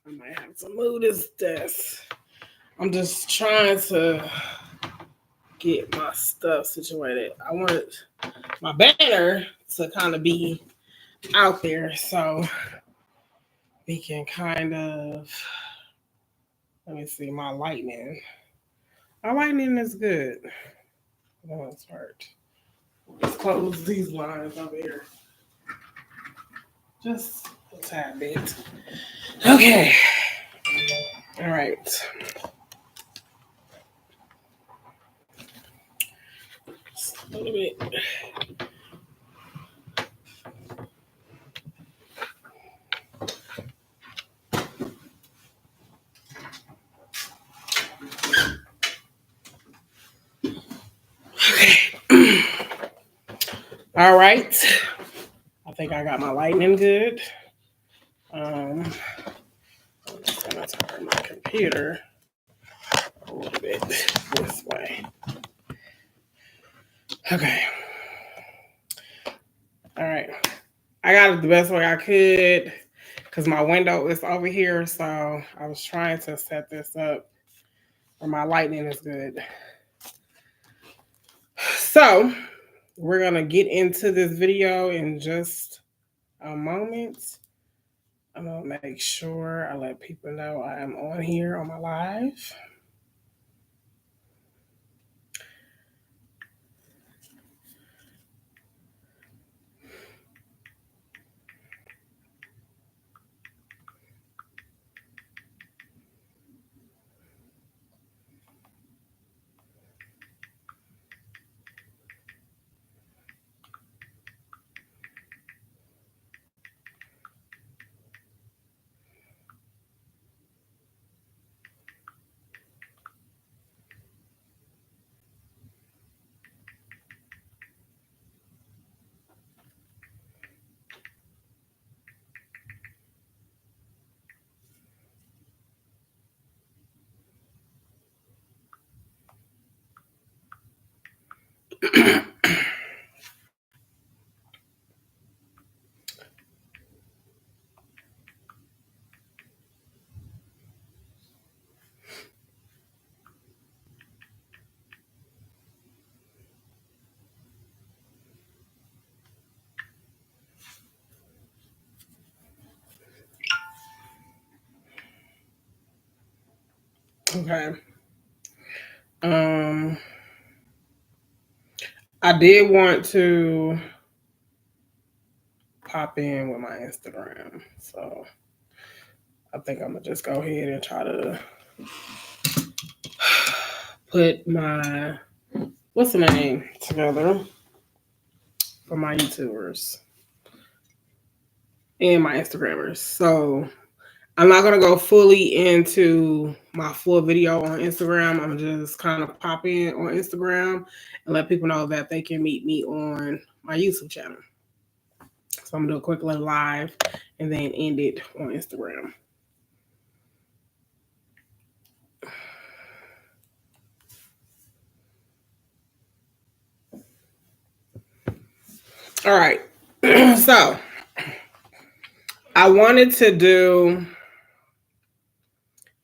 I might have to move this desk. I'm just trying to get my stuff situated. I want my banner to kind of be out there so we can kind of, let me see, my lightning. My lightning is good for the most part. Let's close these lines over here. Just a tad bit. Okay. All right. Just a little bit. Okay. All right. I think I got my lightning good. I'm just gonna turn my computer a little bit this way. Okay. All right. I got it the best way I could because my window is over here. So I was trying to set this up where my lightning is good. So we're going to get into this video in just a moment. I'm going to make sure I let people know I am on here on my live. Okay. Um, I did want to pop in with my Instagram. So I think I'm going to just go ahead and try to put my, what's the name, together for my YouTubers and my Instagrammers. So I'm not gonna go fully into my full video on Instagram. I'm just kind of pop in on Instagram and let people know that they can meet me on my YouTube channel. So I'm gonna do a quick little live and then end it on Instagram. All right. So I wanted to do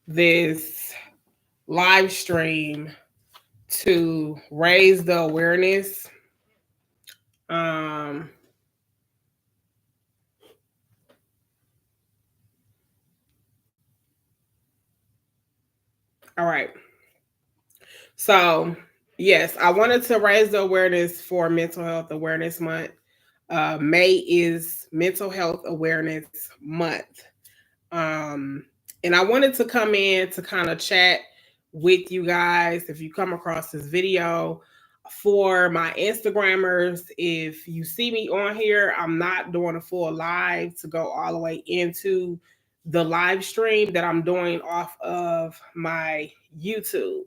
this live stream to raise the awareness. Um, all right. So, yes, I wanted to raise the awareness for Mental Health Awareness Month. May is Mental Health Awareness Month. Um, and I wanted to come in to kind of chat with you guys if you come across this video. For my Instagrammers, if you see me on here, I'm not doing a full live to go all the way into the live stream that I'm doing off of my YouTube.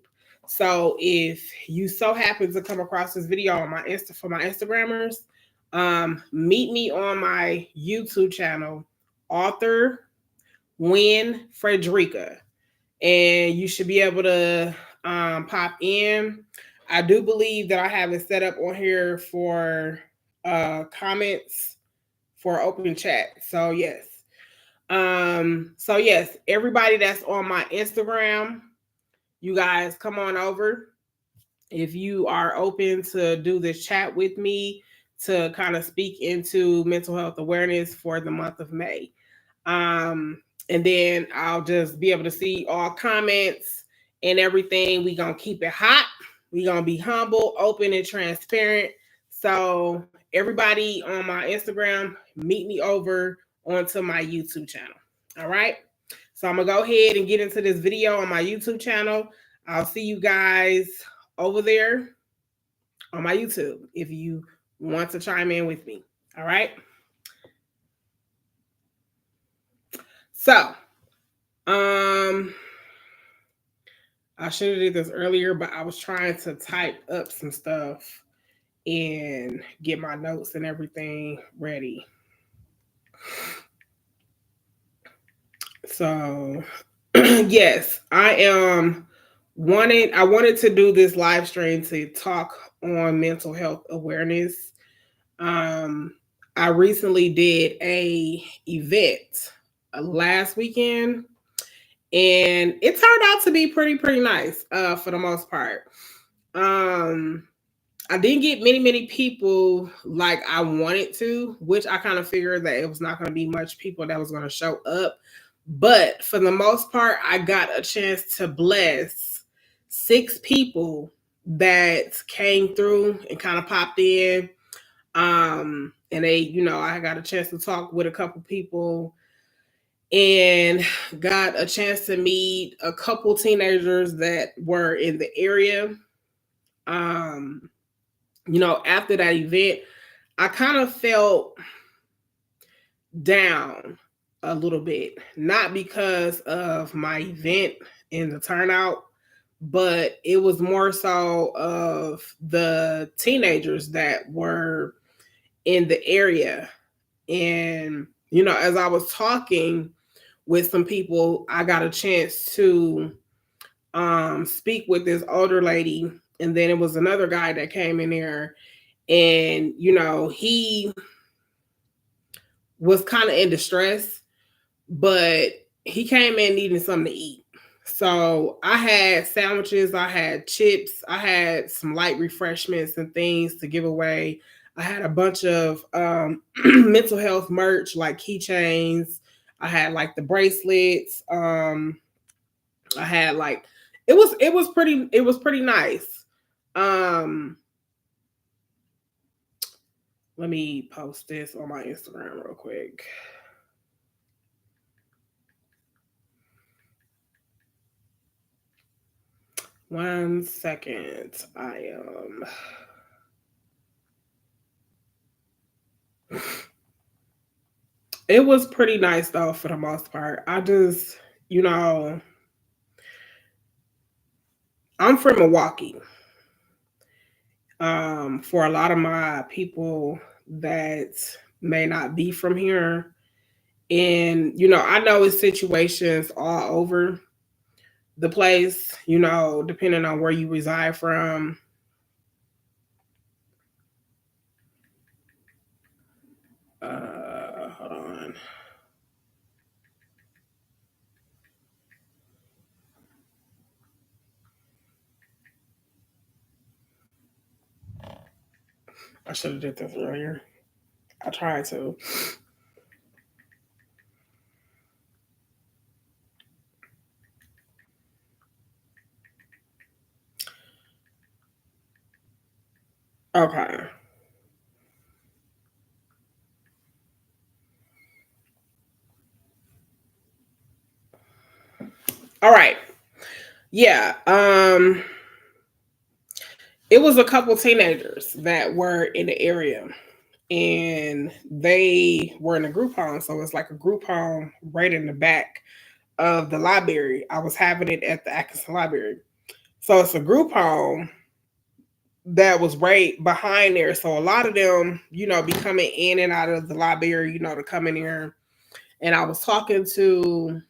So if you so happen to come across this video on my for my Instagrammers, meet me on my YouTube channel, Author Win Frederica, and you should be able to pop in. I do believe that I have it set up on here for comments for open chat. So yes. So yes, everybody that's on my Instagram, you guys come on over. If you are open to do this chat with me to kind of speak into mental health awareness for the month of May. And then I'll just be able to see all comments and everything. We gonna keep it hot. We gonna be humble, open, and transparent. So everybody on my Instagram, meet me over onto my YouTube channel. All right. So I'm gonna go ahead and get into this video on my YouTube channel. I'll see you guys over there on my YouTube if you want to chime in with me. All right. So, I should have did this earlier, but I was trying to type up some stuff and get my notes and everything ready. So, yes, I wanted to do this live stream to talk on mental health awareness. I recently did a event last weekend, and it turned out to be pretty nice for the most part. I didn't get many people like I wanted to, which I kind of figured that it was not going to be much people that was going to show up. But for the most part, I got a chance to bless 6 people that came through and kind of popped in. And I got a chance to talk with a couple people and got a chance to meet a couple teenagers that were in the area. After that event, I kind of felt down a little bit, not because of my event and the turnout, but it was more so of the teenagers that were in the area. And, as I was talking with some people, I got a chance to speak with this older lady. And then it was another guy that came in there, and, he was kind of in distress, but he came in needing something to eat. So I had sandwiches, I had chips, I had some light refreshments and things to give away. I had a bunch of mental health merch like keychains. I had like the bracelets. I had like it was pretty nice. Let me post this on my Instagram real quick. One second. It was pretty nice though for the most part. I just, I'm from Milwaukee. For a lot of my people that may not be from here, and I know it's situations all over the place, depending on where you reside from. Hold on. I should have did this earlier. I tried to. Okay. All right. Yeah. It was a couple teenagers that were in the area, and they were in a group home. So it's like a group home right in the back of the library. I was having it at the Atkinson Library. So it's a group home that was right behind there. So a lot of them, be coming in and out of the library, to come in here. And I was talking to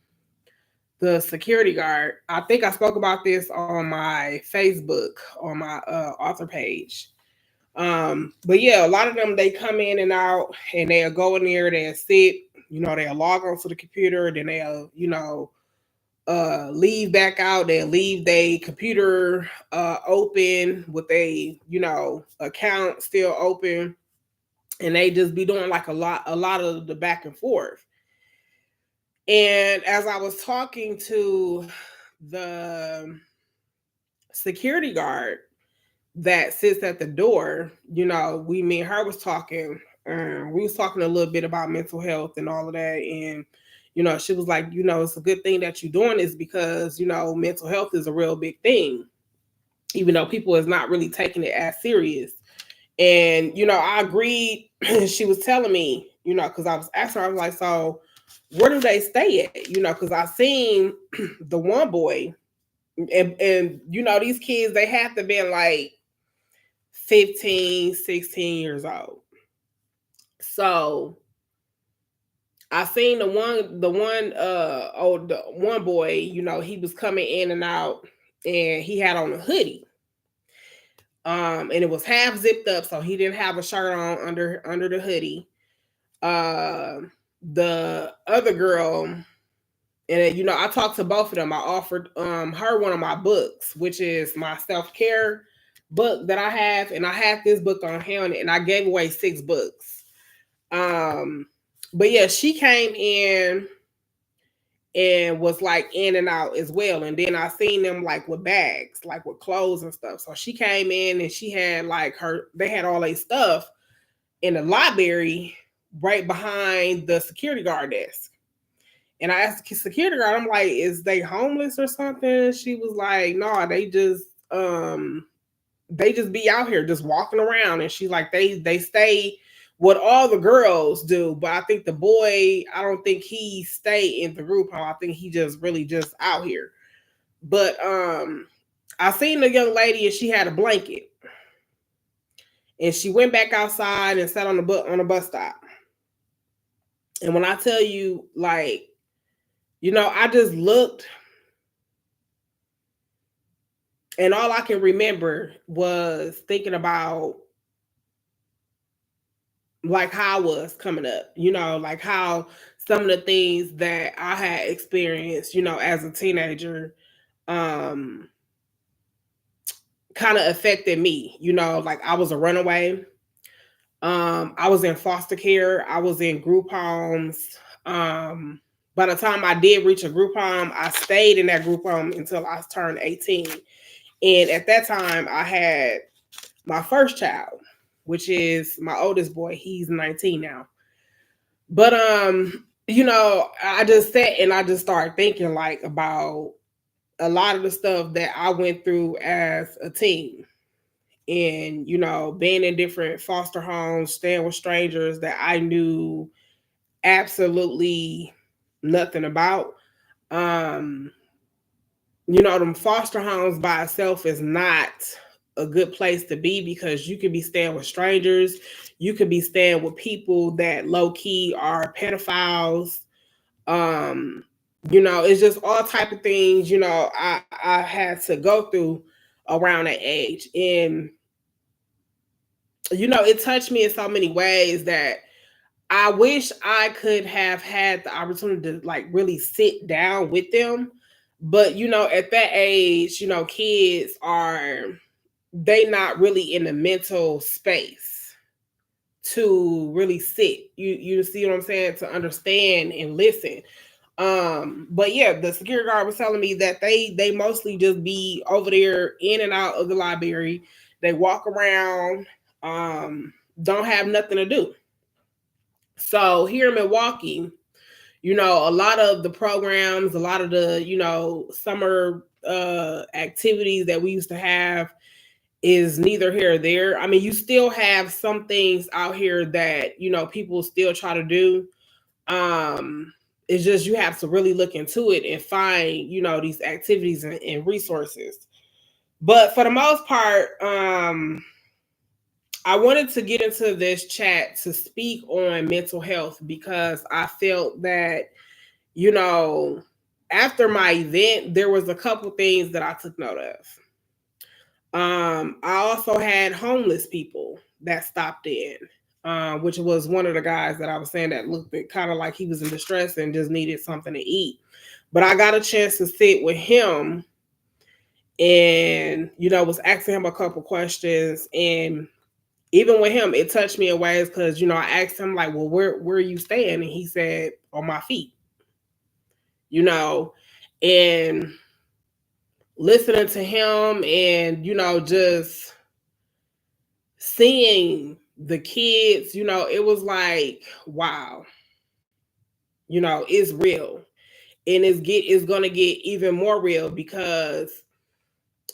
the security guard. I think I spoke about this on my Facebook, on my author page. But yeah, a lot of them, they come in and out, and they'll go in there, they'll sit, You know, they'll log onto the computer, then they'll, you know, leave back out. They'll leave their computer open with a, you know, account still open, and they just be doing like a lot of the back and forth. And as I was talking to the security guard that sits at the door, you know, me and her was talking. We was talking a little bit about mental health and all of that, and you know, she was like, you know, it's a good thing that you're doing this because you know, mental health is a real big thing, even though people is not really taking it as serious. And you know, I agreed. She was telling me, you know, because I was asking her, I was like, so where do they stay at? You know, because I seen the one boy, and you know, these kids, they have to be like 15, 16 years old. So I seen the one boy, you know, he was coming in and out, and he had on a hoodie. And it was half zipped up, so he didn't have a shirt on under the hoodie. The other girl, and you know, I talked to both of them. I offered her one of my books, which is my self-care book that I have, and I have this book on hand, and I gave away 6 books. But yeah, she came in and was like in and out as well. And then I seen them like with bags, like with clothes and stuff. So she came in and she had like they had all their stuff in the library right behind the security guard desk. And I asked the security guard, I'm like, is they homeless or something? She was like, no, they just be out here just walking around. And she's like, they stay what all the girls do, but I think the boy, I don't think he stay in the group home. I think he just really just out here. But I seen the young lady and she had a blanket. And she went back outside and sat on the bus stop. And when I tell you, like, you know, I just looked, and all I can remember was thinking about like how I was coming up, you know, like how some of the things that I had experienced, you know, as a teenager, um, kind of affected me, you know, like I was a runaway. I was in foster care, I was in group homes. By the time I did reach a group home, I stayed in that group home until I turned 18. And at that time, I had my first child, which is my oldest boy. He's 19 now. But you know, I just sat and I just started thinking like about a lot of the stuff that I went through as a teen. And, you know, being in different foster homes, staying with strangers that I knew absolutely nothing about. Um, you know, them foster homes by itself is not a good place to be because you could be staying with strangers, you could be staying with people that low key are pedophiles. Um, you know, it's just all type of things, you know, I had to go through around that age. And you know, it touched me in so many ways that I wish I could have had the opportunity to like really sit down with them. But you know, at that age, you know, kids are they not really in the mental space to really sit. You see what I'm saying? To understand and listen. But yeah, the security guard was telling me that they mostly just be over there in and out of the library. They walk around, don't have nothing to do. So here in Milwaukee, you know, a lot of the programs, a lot of the, you know, summer activities that we used to have is neither here or there. I mean, you still have some things out here that, you know, people still try to do. Um, it's just you have to really look into it and find, you know, these activities and resources. But for the most part, I wanted to get into this chat to speak on mental health because I felt that, you know, after my event, there was a couple things that I took note of. I also had homeless people that stopped in. which was one of the guys that I was saying that looked kind of like he was in distress and just needed something to eat. But I got a chance to sit with him and, was asking him a couple questions. And even with him, it touched me in ways because, I asked him like, well, where are you staying? And he said, on my feet, and listening to him and, just seeing the kids, it was like, wow, it's real. And it's going to get even more real because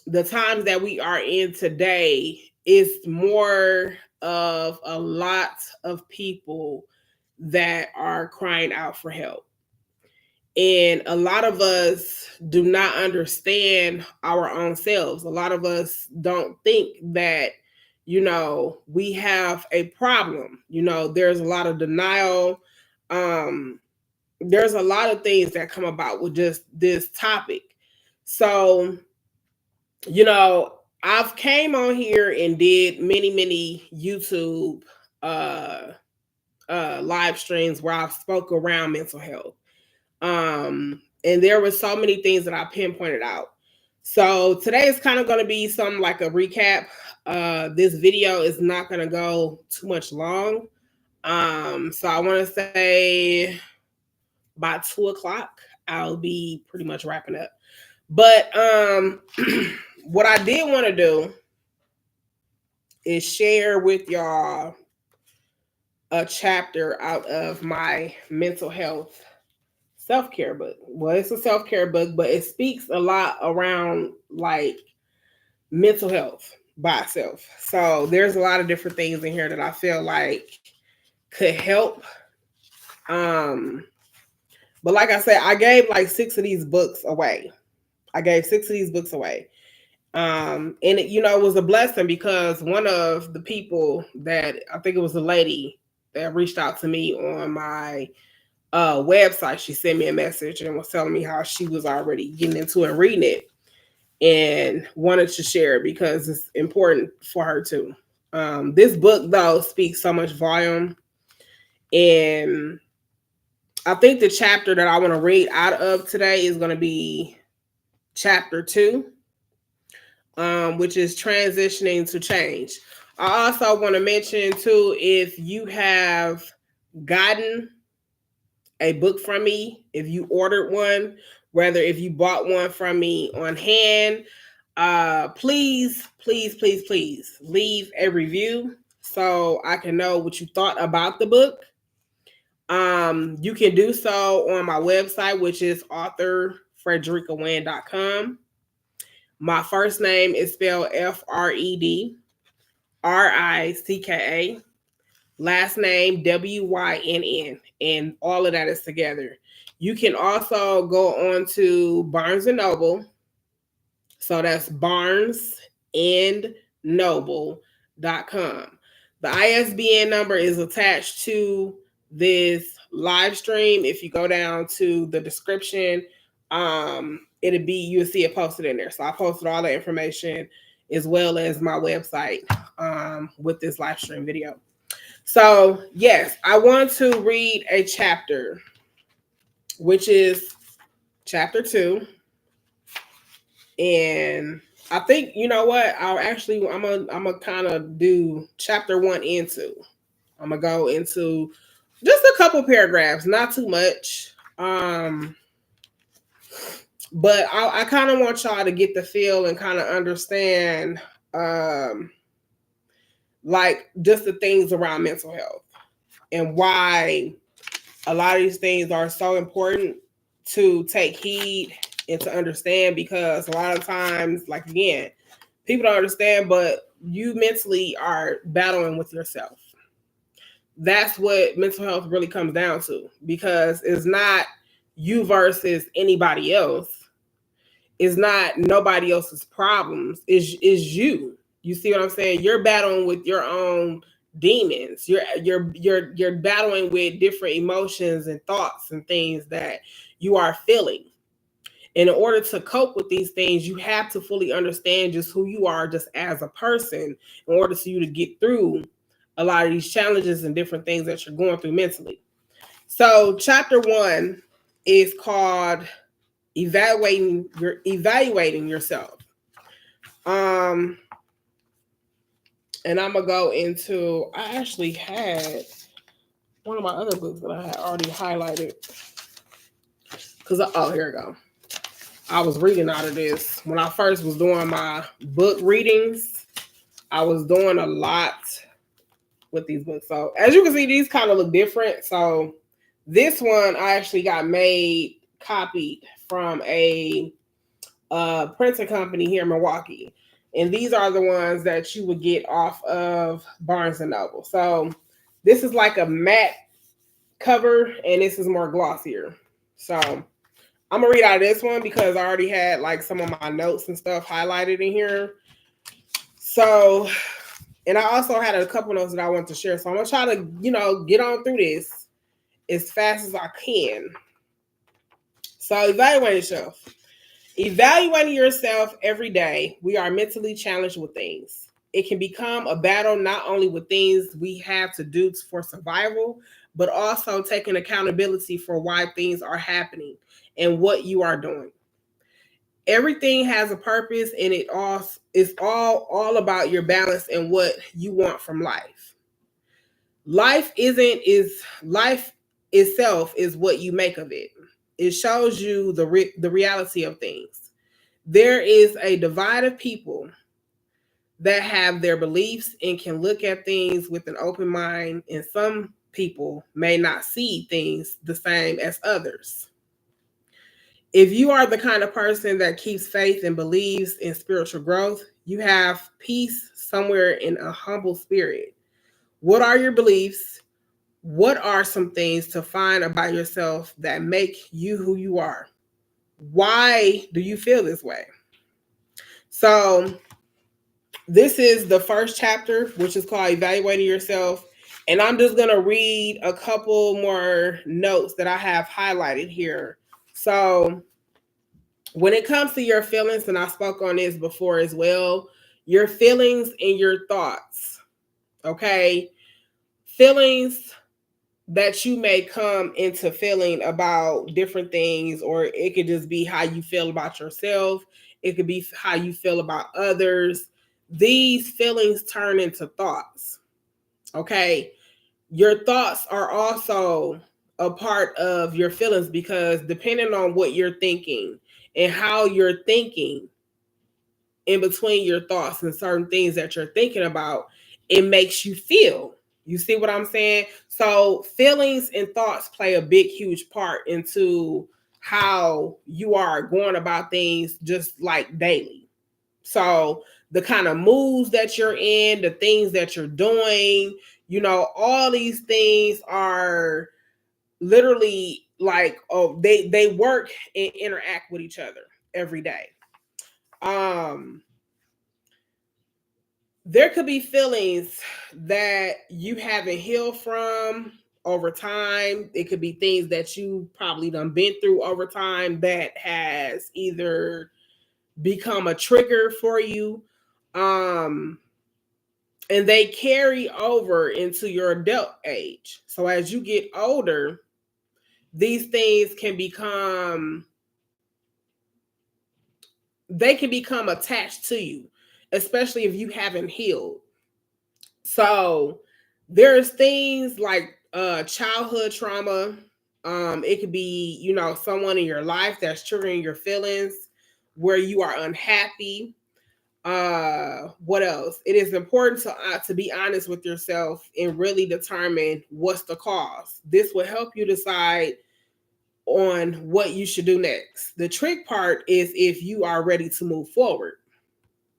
the times that we are in today is more of a lot of people that are crying out for help. And a lot of us do not understand our own selves. A lot of us don't think that, we have a problem. There's a lot of denial. There's a lot of things that come about with just this topic. So, I've came on here and did many YouTube live streams where I've spoke around mental health. And there were so many things that I pinpointed out. So today is kind of going to be something like a recap. This video is not going to go too much long. So I want to say by 2:00, I'll be pretty much wrapping up. But what I did want to do is share with y'all a chapter out of my mental health self-care book. Well, it's a self-care book, but it speaks a lot around like mental health by itself. So there's a lot of different things in here that I feel like could help. But like I said, I gave like 6 of these books away. And it was a blessing because one of the people that I think it was a lady that reached out to me on my website, she sent me a message and was telling me how she was already getting into it and reading it and wanted to share it because it's important for her too. This book though speaks so much volume, and I think the chapter that I want to read out of today is going to be chapter 2, which is transitioning to change. I also want to mention too, if you have gotten a book from me, if you ordered one, whether if you bought one from me on hand, please leave a review so I can know what you thought about the book. You can do so on my website, which is authorfrederickawynn.com. My first name is spelled FredRicka. Last name WYNN, and all of that is together. You can also go on to Barnes and Noble. So that's barnesandnoble.com. The ISBN number is attached to this live stream. If you go down to the description, you'll see it posted in there. So I posted all the information as well as my website with this live stream video. So yes, I want to read a chapter, which is chapter 2. And I think, you know what, I'm gonna kind of do chapter 1 and 2. I'm gonna go into just a couple paragraphs, not too much. But I kind of want y'all to get the feel and kind of understand like just the things around mental health and why a lot of these things are so important to take heed and to understand, because a lot of times, like again, people don't understand, but you mentally are battling with yourself. That's what mental health really comes down to, because it's not you versus anybody else. It's not nobody else's problems. Is you. You see what I'm saying? You're battling with your own demons. You're battling with different emotions and thoughts and things that you are feeling. And in order to cope with these things, you have to fully understand just who you are just as a person in order for you to get through a lot of these challenges and different things that you're going through mentally. So chapter 1 is called evaluating yourself. And I'm gonna go into, I actually had one of my other books that I had already highlighted. Here we go. I was reading out of this. When I first was doing my book readings, I was doing a lot with these books. So as you can see, these kind of look different. So this one I actually got copied from a printing company here in Milwaukee. And these are the ones that you would get off of Barnes and Noble. So this is like a matte cover, and this is more glossier. So I'm gonna read out of this one because I already had like some of my notes and stuff highlighted in here. So, and I also had a couple notes that I want to share. So I'm gonna try to, get on through this as fast as I can. So evaluate yourself. Evaluating yourself every day, we are mentally challenged with things. It can become a battle not only with things we have to do for survival, but also taking accountability for why things are happening and what you are doing. Everything has a purpose, and it's all about your balance and what you want from life. Life itself is what you make of it. It shows you the reality of things. There is a divide of people that have their beliefs and can look at things with an open mind, and some people may not see things the same as others. If you are the kind of person that keeps faith and believes in spiritual growth, you have peace somewhere in a humble spirit. What are your beliefs? What are some things to find about yourself that make you who you are? Why do you feel this way? So this is the first chapter, which is called Evaluating Yourself. And I'm just going to read a couple more notes that I have highlighted here. So when it comes to your feelings, and I spoke on this before as well, your feelings and your thoughts, okay? Feelings that you may come into feeling about different things, or it could just be how you feel about yourself. It could be how you feel about others. These feelings turn into thoughts, okay? Your thoughts are also a part of your feelings, because depending on what you're thinking and how you're thinking in between your thoughts and certain things that you're thinking about, it makes you feel. You see what I'm saying? So feelings and thoughts play a big, huge part into how you are going about things, just like daily. So the kind of moods that you're in, the things that you're doing, all these things are literally like, they work and interact with each other every day. There could be feelings that you haven't healed from over time. It could be things that you probably done been through over time that has either become a trigger for you, and they carry over into your adult age. So as you get older, these things can become attached to you, especially if you haven't healed. So there's things like childhood trauma. It could be, someone in your life that's triggering your feelings where you are unhappy. What else? It is important to be honest with yourself and really determine what's the cause. This will help you decide on what you should do next. The trick part is if you are ready to move forward.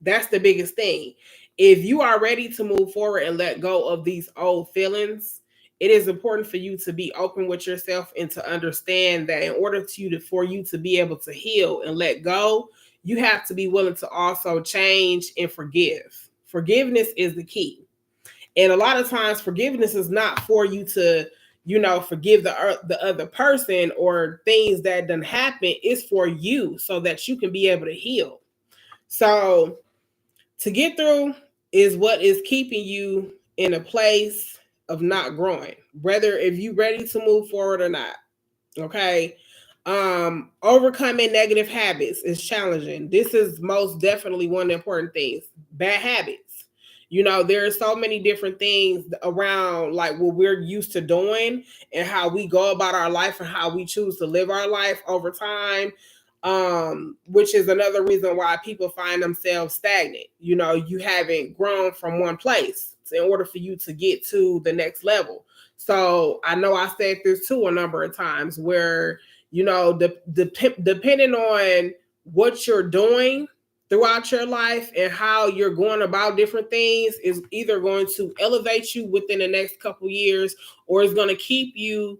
That's the biggest thing. If you are ready to move forward and let go of these old feelings, it is important for you to be open with yourself and to understand that in order for you to be able to heal and let go, you have to be willing to also change and forgive. Forgiveness is the key. And a lot of times forgiveness is not for you to, forgive the other person or things that done happen. It's for you so that you can be able to heal. So to get through is what is keeping you in a place of not growing, whether if you ready to move forward or not. Okay. Overcoming negative habits is challenging. This is most definitely one of the important things. Bad habits. There are so many different things around like what we're used to doing and how we go about our life and how we choose to live our life over time. Which is another reason why people find themselves stagnant. You haven't grown from one place in order for you to get to the next level. So I know I said this too a number of times where, depending on what you're doing throughout your life and how you're going about different things is either going to elevate you within the next couple years or is going to keep you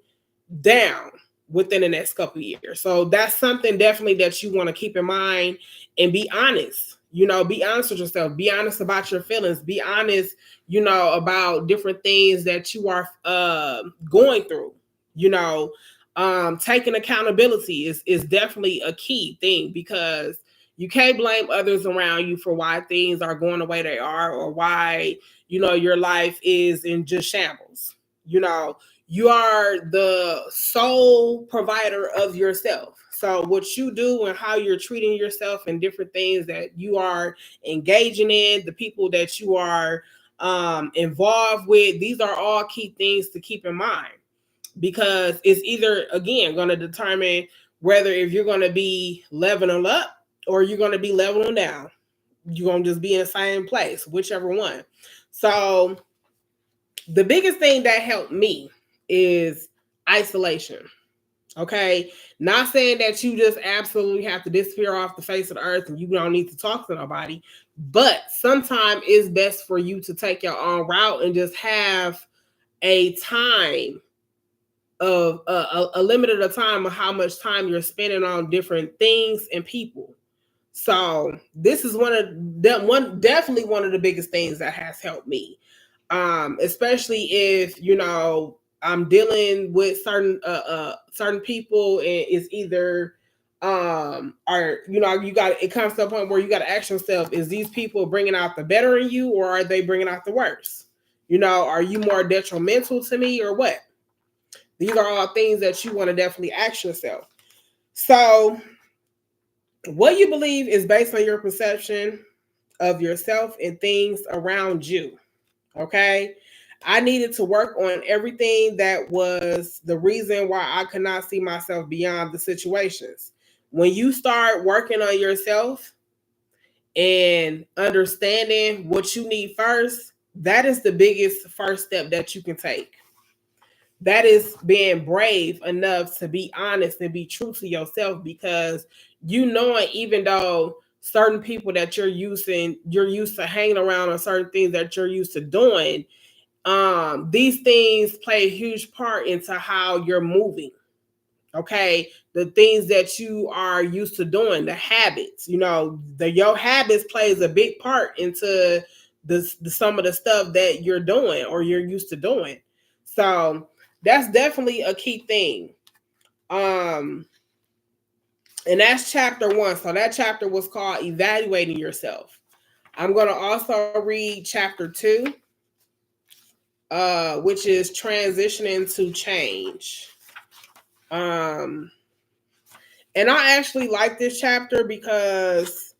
down within the next couple years. So that's something definitely that you want to keep in mind and be honest. Be honest with yourself. Be honest about your feelings. Be honest, about different things that you are going through. Taking accountability is definitely a key thing because you can't blame others around you for why things are going the way they are or why, your life is in just shambles. You are the sole provider of yourself. So what you do and how you're treating yourself and different things that you are engaging in, the people that you are involved with, these are all key things to keep in mind because it's either, again, going to determine whether if you're going to be leveling up or you're going to be leveling down. You're going to just be in the same place, whichever one. So the biggest thing that helped me is isolation. Okay. Not saying that you just absolutely have to disappear off the face of the earth and you don't need to talk to nobody, but sometimes it's best for you to take your own route and just have a time of a limited time of how much time you're spending on different things and people. So this is definitely one of the biggest things that has helped me. Especially if I'm dealing with certain people and it's either or you got it comes to a point where you got to ask yourself, is these people bringing out the better in you or are they bringing out the worst? Are you more detrimental to me or what? These are all things that you want to definitely ask yourself. So what you believe is based on your perception of yourself and things around you. Okay. I needed to work on everything that was the reason why I could not see myself beyond the situations. When you start working on yourself and understanding what you need first, that is the biggest first step that you can take. That is being brave enough to be honest and be true to yourself because knowing even though certain people that you're used to hanging around on certain things that you're used to doing, these things play a huge part into how you're moving. Okay, the things that you are used to doing, the habits, your habits plays a big part into the some of the stuff that you're doing or you're used to doing. So that's definitely a key thing. And that's chapter 1. So that chapter was called Evaluating Yourself. I'm going to also read chapter 2, which is Transitioning to Change. And I actually like this chapter because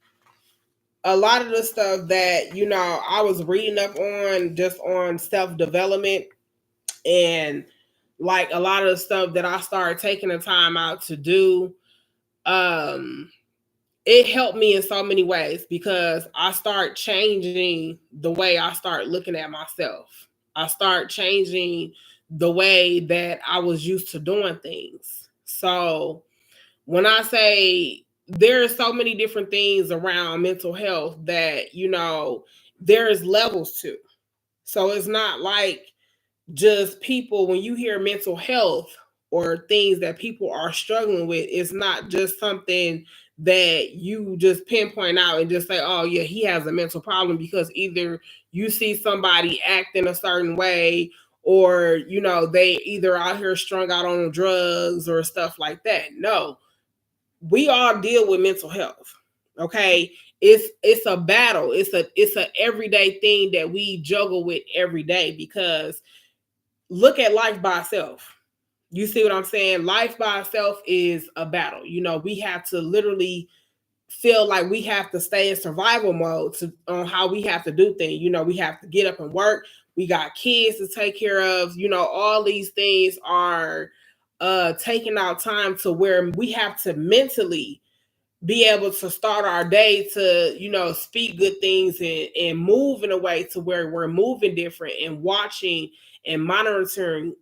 a lot of the stuff that, I was reading up on just on self-development and like a lot of the stuff that I started taking the time out to do, it helped me in so many ways because I start changing the way I start looking at myself. I start changing the way that I was used to doing things. So when I say there are so many different things around mental health that, there's levels to. So it's not like just people, when you hear mental health or things that people are struggling with, it's not just something that you just pinpoint out and just say, oh yeah, he has a mental problem, because either you see somebody acting a certain way or they either out here strung out on drugs or stuff like that. No, we all deal with mental health. Okay, it's a battle. It's a everyday thing that we juggle with every day, because look at life by itself. You see what I'm saying? Life by itself is a battle. You know, we have to literally feel like we have to stay in survival mode on how we have to do things. You know, we have to get up and work. We got kids to take care of. You know, all these things are taking out time to where we have to mentally be able to start our day to, you know, speak good things and move in a way to where we're moving different and watching and monitoring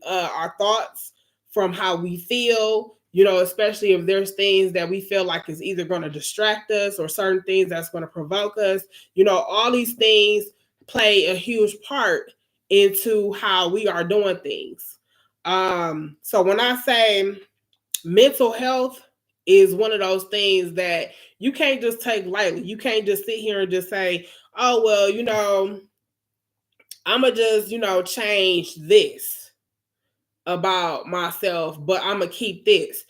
our thoughts from how we feel, you know, especially if there's things that we feel like is either going to distract us or certain things that's going to provoke us. You know, all these things play a huge part into how we are doing things. So when I say mental health is one of those things that you can't just take lightly. You can't just sit here and just say, oh, well, you know, I'm going to just, you know, change this about myself, but I'm going to keep this.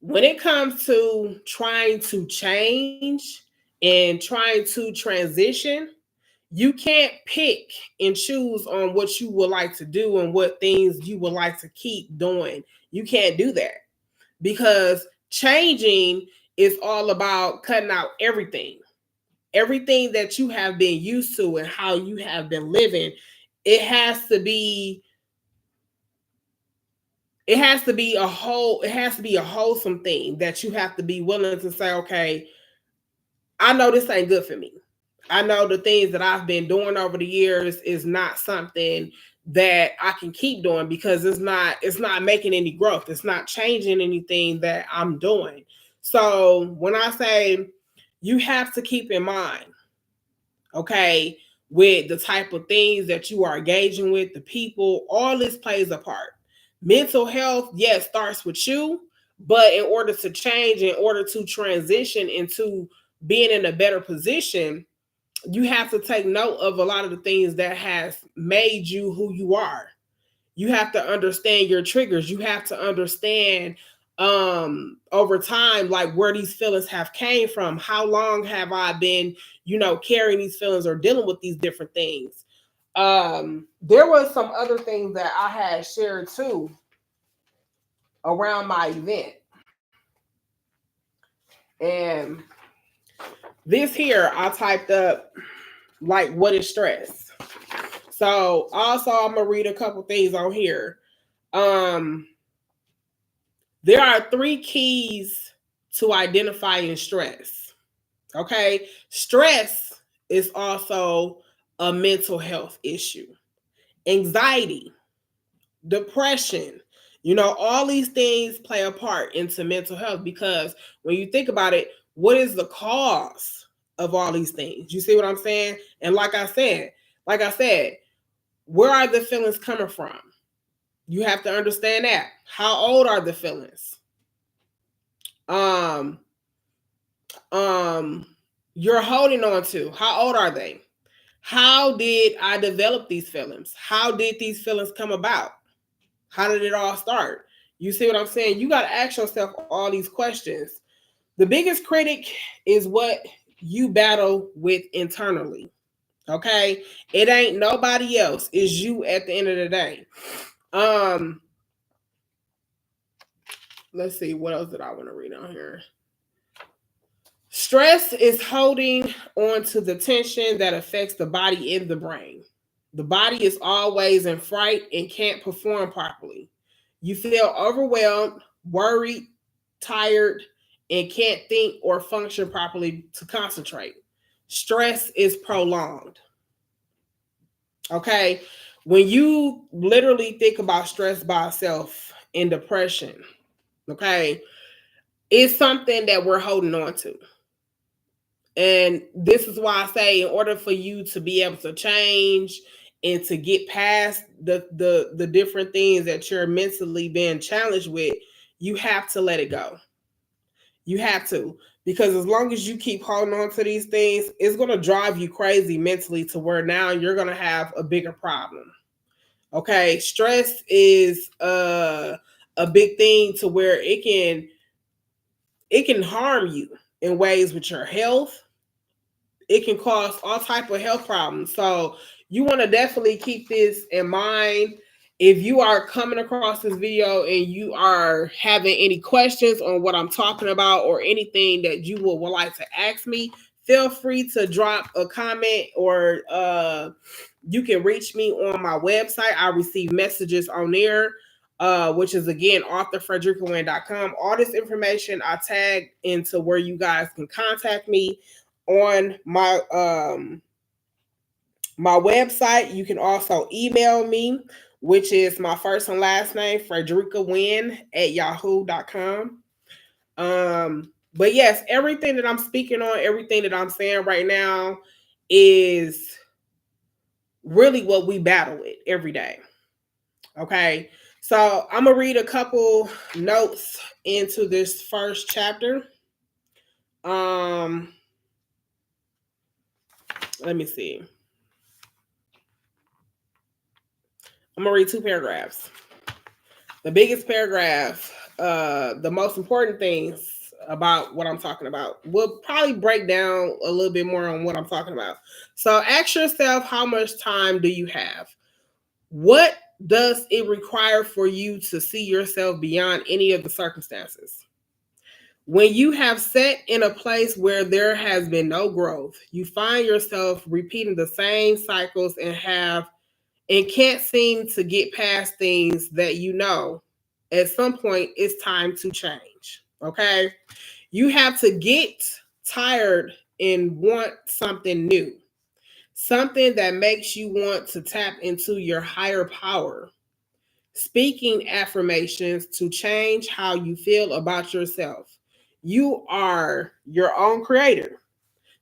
When it comes to trying to change and trying to transition, you can't pick and choose on what you would like to do and what things you would like to keep doing. You can't do that, because changing is all about cutting out everything that you have been used to and how you have been living. It has to be a wholesome thing that you have to be willing to say, okay, I know this ain't good for me. I know the things that I've been doing over the years is not something that I can keep doing, because it's not making any growth. It's not changing anything that I'm doing. So when I say, you have to keep in mind, okay, with the type of things that you are engaging with, the people, all this plays a part. Mental health, yes, starts with you, but in order to change, in order to transition into being in a better position, you have to take note of a lot of the things that has made you who you are. You have to understand your triggers. You have to understand over time, like, where these feelings have came from. How long have I been, you know, carrying these feelings or dealing with these different things? There was some other things that I had shared too around my event. And this here, I typed up, like, what is stress? So also I'm gonna read a couple things on here. Um, there are 3 keys to identifying stress. Okay, stress is also a mental health issue. Anxiety, depression, you know, all these things play a part into mental health, because when you think about it, what is the cause of all these things? You see what I'm saying? And like I said, where are the feelings coming from? You have to understand that. How old are the feelings? Um, um, you're holding on to. How old are they? How did I develop these feelings? How did these feelings come about? How did it all start? You see what I'm saying? You got to ask yourself all these questions. The biggest critic is what you battle with internally. Okay? It ain't nobody else. It's you at the end of the day. Um, let's see, what else did I want to read on here? Stress is holding on to the tension that affects the body and the brain. The body is always in fright and can't perform properly. You feel overwhelmed, worried, tired, and can't think or function properly to concentrate. Stress is prolonged. Okay? When you literally think about stress by itself and depression, okay, it's something that we're holding on to. And this is why I say, in order for you to be able to change and to get past the different things that you're mentally being challenged with, you have to let it go. You have to. Because as long as you keep holding on to these things, it's going to drive you crazy mentally, to where now you're going to have a bigger problem. Okay? Stress is a big thing, to where it can harm you. in ways with your health. It can cause all type of health problems. So you want to definitely keep this in mind. If you are coming across this video and you are having any questions on what I'm talking about or anything that you would like to ask me, feel free to drop a comment, or you can reach me on my website. I receive messages on there, which is again authorfrederickawynn.com. All this information I tag into where you guys can contact me on my my website. You can also email me, which is my first and last name, frederickawynn@yahoo.com. But yes, everything that I'm speaking on, everything that I'm saying right now is really what we battle with every day. Okay. So I'm going to read a couple notes into this first chapter. Let me see. I'm going to read 2 paragraphs. The biggest paragraph, the most important things about what I'm talking about, will probably break down a little bit more on what I'm talking about. So ask yourself, how much time do you have? What does it require for you to see yourself beyond any of the circumstances? When you have set in a place where there has been no growth, you find yourself repeating the same cycles and can't seem to get past things that you know at some point it's time to change. Okay? You have to get tired and want something new. Something that makes you want to tap into your higher power. Speaking affirmations to change how you feel about yourself. You are your own creator.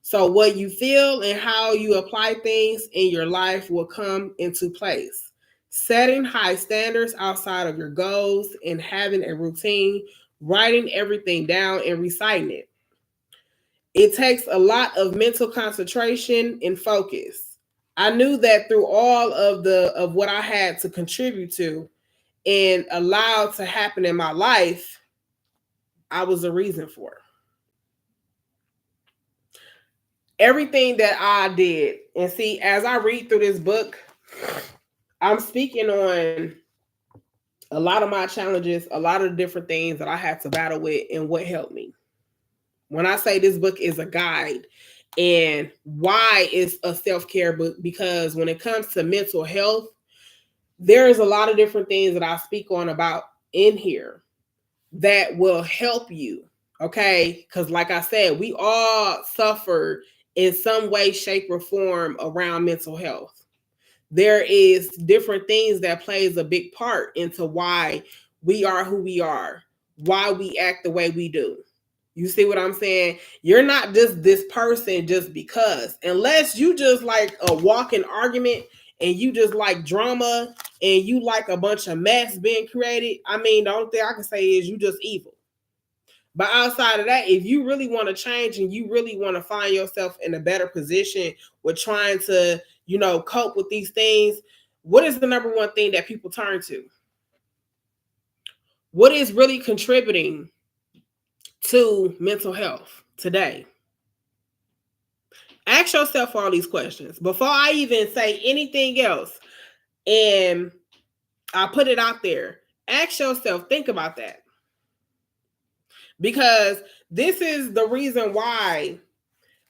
So what you feel and how you apply things in your life will come into place. Setting high standards outside of your goals and having a routine, writing everything down and reciting it. It takes a lot of mental concentration and focus. I knew that through all of what I had to contribute to and allowed to happen in my life, I was a reason for it. Everything that I did, and see, as I read through this book, I'm speaking on a lot of my challenges, a lot of different things that I had to battle with and what helped me. When I say this book is a guide, and why it's a self-care book, because when it comes to mental health, there's a lot of different things that I speak on about in here that will help you. Okay. Because like I said, we all suffer in some way, shape, or form around mental health. There is different things that plays a big part into why we are who we are, why we act the way we do. You see what I'm saying? You're not just this person just because, unless you just like a walking argument and you just like drama and you like a bunch of mess being created. I mean, the only thing I can say is you just evil. But outside of that, if you really want to change and you really want to find yourself in a better position with trying to, cope with these things, what is the number one thing that people turn to? What is really contributing to mental health today? Ask yourself all these questions before I even say anything else. And I put it out there. Ask yourself, think about that. Because this is the reason why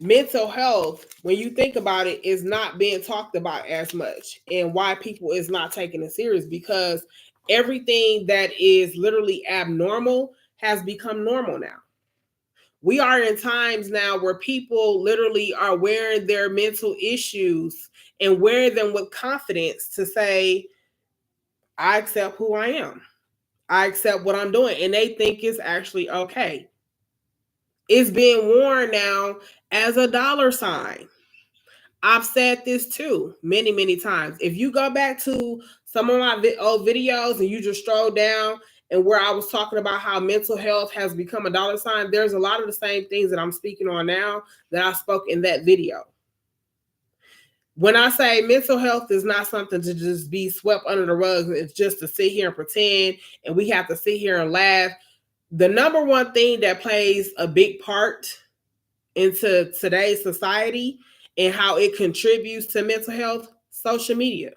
mental health, when you think about it, is not being talked about as much, and why people is not taking it serious, because everything that is literally abnormal has become normal now. We are in times now where people literally are wearing their mental issues and wearing them with confidence to say, I accept who I am. I accept what I'm doing. And they think it's actually okay. It's being worn now as a dollar sign. I've said this too many, many times. If you go back to some of my old videos and you just stroll down and where I was talking about how mental health has become a dollar sign, there's a lot of the same things that I'm speaking on now that I spoke in that video. When I say mental health is not something to just be swept under the rug, it's just to sit here and pretend and we have to sit here and laugh. The number one thing that plays a big part into today's society and how it contributes to mental health? Social media.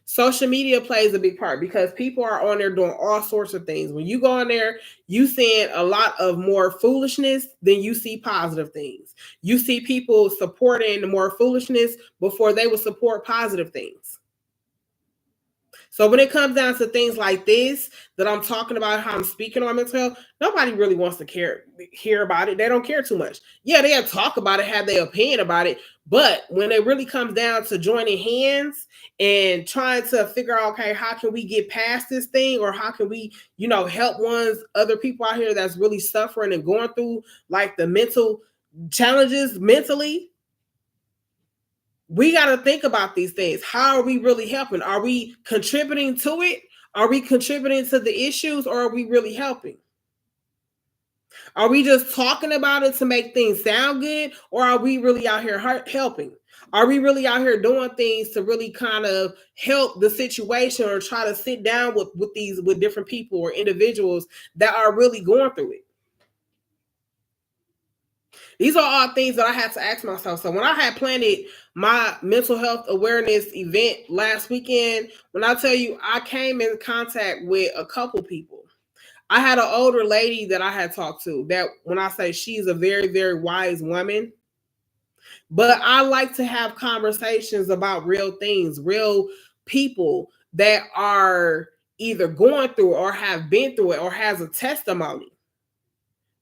Social media plays a big part because people are on there doing all sorts of things. When you go on there, you seeing a lot of more foolishness than you see positive things. You see people supporting the more foolishness before they would support positive things. So when it comes down to things like this that I'm talking about, how I'm speaking on mental health, nobody really wants to hear about it. They don't care too much. Yeah, they'll talk about it, have their opinion about it, but when it really comes down to joining hands and trying to figure out, okay, how can we get past this thing, or how can we, help other people out here that's really suffering and going through like the mental challenges mentally, we got to think about these things. How are we really helping? Are we contributing to it? Are we contributing to the issues, or are we really helping? Are we just talking about it to make things sound good, or are we really out here helping? Are we really out here doing things to really kind of help the situation, or try to sit down with different people or individuals that are really going through it? These are all things that I had to ask myself. So when I had planned my mental health awareness event last weekend, when I tell you I came in contact with a couple people. I had an older lady that I had talked to, that when I say she's a very, very wise woman, but I like to have conversations about real things, real people that are either going through or have been through it or has a testimony,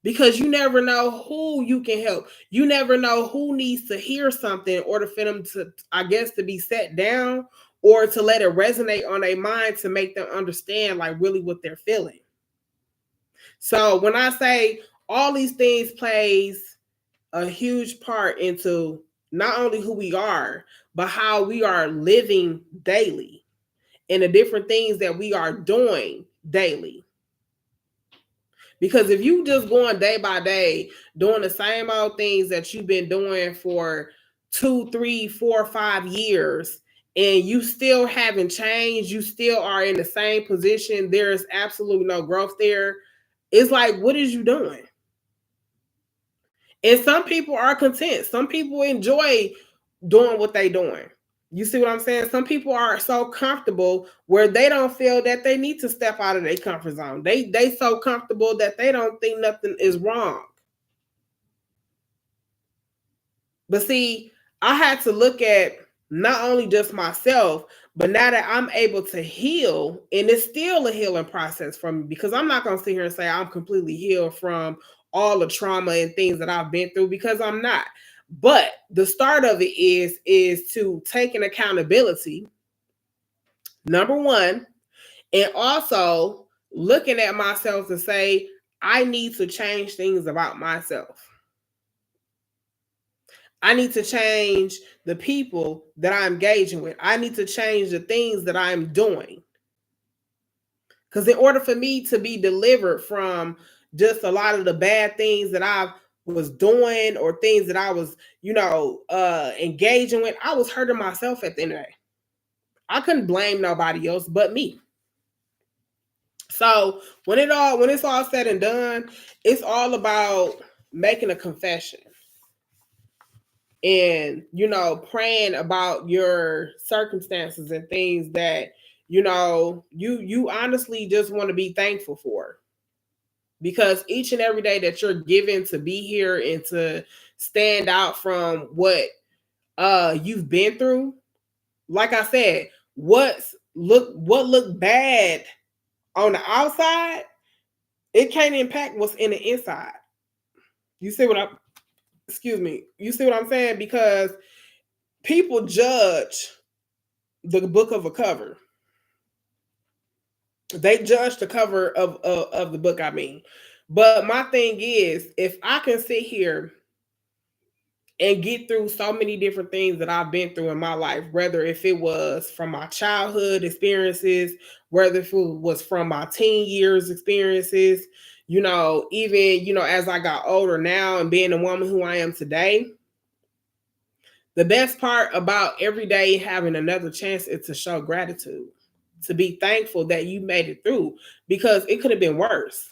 because you never know who you can help. You never know who needs to hear something in order for them to, I guess, to be set down or to let it resonate on their mind, to make them understand like really what they're feeling. So when I say all these things plays a huge part into not only who we are, but how we are living daily and the different things that we are doing daily. Because if you just going day by day doing the same old things that you've been doing for 2, 3, 4, 5 years, and you still haven't changed, you still are in the same position, there is absolutely no growth there. It's like, what is you doing? And some people are content. Some people enjoy doing what they're doing. You see what I'm saying? Some people are so comfortable where they don't feel that they need to step out of their comfort zone. They so comfortable that they don't think nothing is wrong. But see, I had to look at not only just myself, but now that I'm able to heal, and it's still a healing process for me, because I'm not going to sit here and say I'm completely healed from all the trauma and things that I've been through, because I'm not. But the start of it is to take an accountability, number one, and also looking at myself to say, I need to change things about myself. I need to change the people that I'm engaging with. I need to change the things that I'm doing. Because in order for me to be delivered from just a lot of the bad things that I was doing, or things that I was, engaging with, I was hurting myself at the end of the day. I couldn't blame nobody else but me. So when it's all said and done, it's all about making a confession and praying about your circumstances and things that you honestly just want to be thankful for, because each and every day that you're given to be here and to stand out from what you've been through, like I said, what looked bad on the outside, it can't impact what's in the inside. You see what I'm excuse me, you see what I'm saying? Because people judge the book of a cover. They judge the cover of the book, I mean. But my thing is, if I can sit here and get through so many different things that I've been through in my life, whether if it was from my childhood experiences, whether if it was from my teen years experiences, even, as I got older now and being the woman who I am today, the best part about every day having another chance is to show gratitude, to be thankful that you made it through, because it could have been worse.